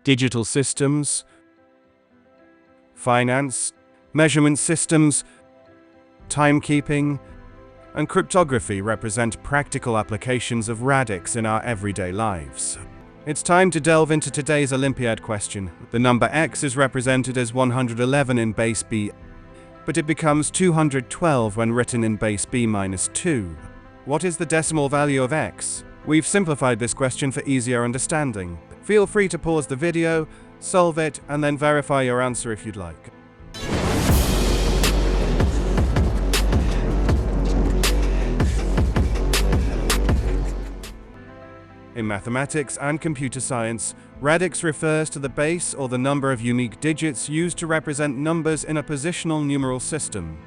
digital systems, finance, measurement systems, timekeeping, and cryptography represent practical applications of radix in our everyday lives. It's time to delve into today's Olympiad question. The number x is represented as 111 in base b, but it becomes 212 when written in base b minus 2. What is the decimal value of x? We've simplified this question for easier understanding. Feel free to pause the video, solve it, and then verify your answer if you'd like. In mathematics and computer science, radix refers to the base or the number of unique digits used to represent numbers in a positional numeral system.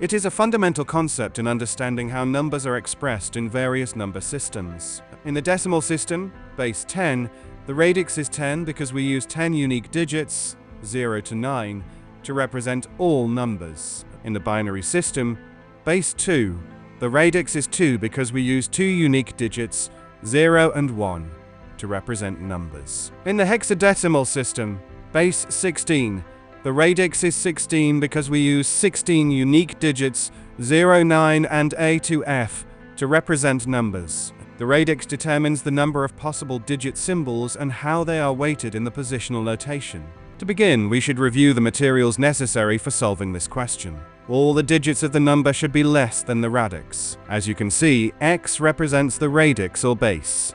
It is a fundamental concept in understanding how numbers are expressed in various number systems. In the decimal system, base 10, the radix is 10 because we use 10 unique digits, 0 to 9, to represent all numbers. In the binary system, base 2, the radix is 2 because we use 2 unique digits, 0 and 1, to represent numbers. In the hexadecimal system, base 16, the radix is 16 because we use 16 unique digits, 0, 9 and A to F, to represent numbers. The radix determines the number of possible digit symbols and how they are weighted in the positional notation. To begin, we should review the materials necessary for solving this question. All the digits of the number should be less than the radix. As you can see, x represents the radix or base.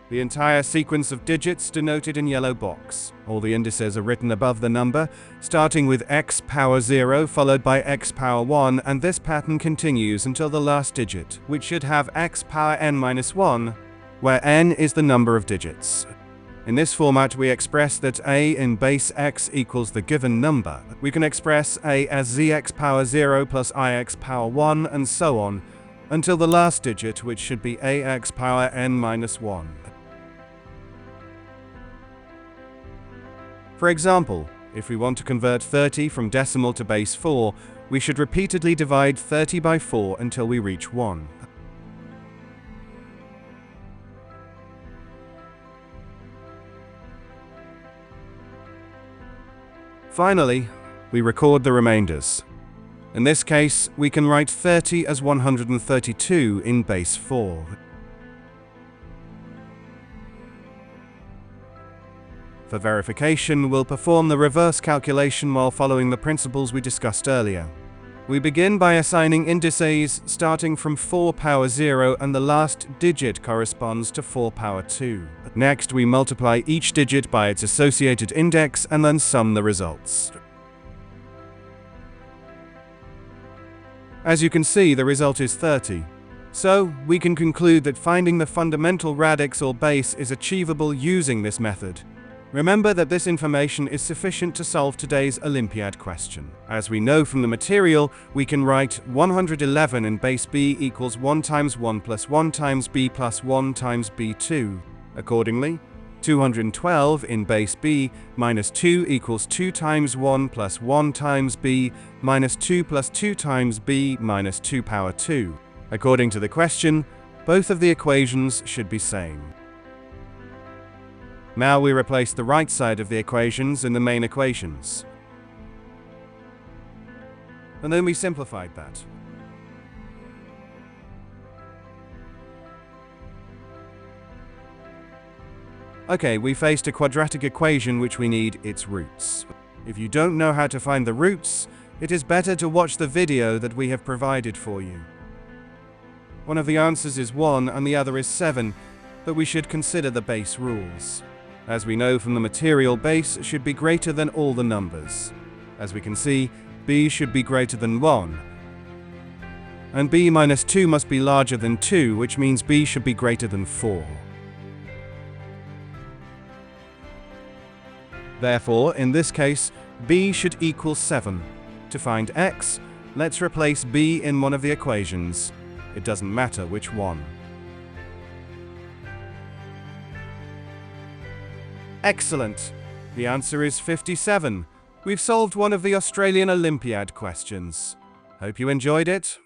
The entire sequence of digits denoted in yellow box. All the indices are written above the number, starting with x power 0 followed by x power 1, and this pattern continues until the last digit, which should have x power n minus 1, where n is the number of digits. In this format, we express that a in base x equals the given number. We can express a as zx power 0 plus ix power 1 and so on, until the last digit, which should be ax power n minus 1. For example, if we want to convert 30 from decimal to base 4, we should repeatedly divide 30 by 4 until we reach 1. Finally, we record the remainders. In this case, we can write 30 as 132 in base 4. For verification, we'll perform the reverse calculation while following the principles we discussed earlier. We begin by assigning indices starting from 4 power 0 and the last digit corresponds to 4 power 2. Next, we multiply each digit by its associated index and then sum the results. As you can see, the result is 30. So, we can conclude that finding the fundamental radix or base is achievable using this method. Remember that this information is sufficient to solve today's Olympiad question. As we know from the material, we can write 111 in base b equals 1 times 1 plus 1 times b plus 1 times b2. Accordingly, 212 in base b minus 2 equals 2 times 1 plus 1 times b minus 2 plus 2 times b minus 2 power 2. According to the question, both of the equations should be same. Now we replace the right side of the equations in the main equations. And then we simplified that. Okay, we faced a quadratic equation which we need its roots. If you don't know how to find the roots, it is better to watch the video that we have provided for you. One of the answers is 1 and the other is 7, but we should consider the base rules. As we know from the material, base should be greater than all the numbers. As we can see, b should be greater than 1. And b minus 2 must be larger than 2, which means b should be greater than 4. Therefore, in this case, b should equal 7. To find x, let's replace b in one of the equations. It doesn't matter which one. Excellent! The answer is 57. We've solved one of the Australian Olympiad questions. Hope you enjoyed it.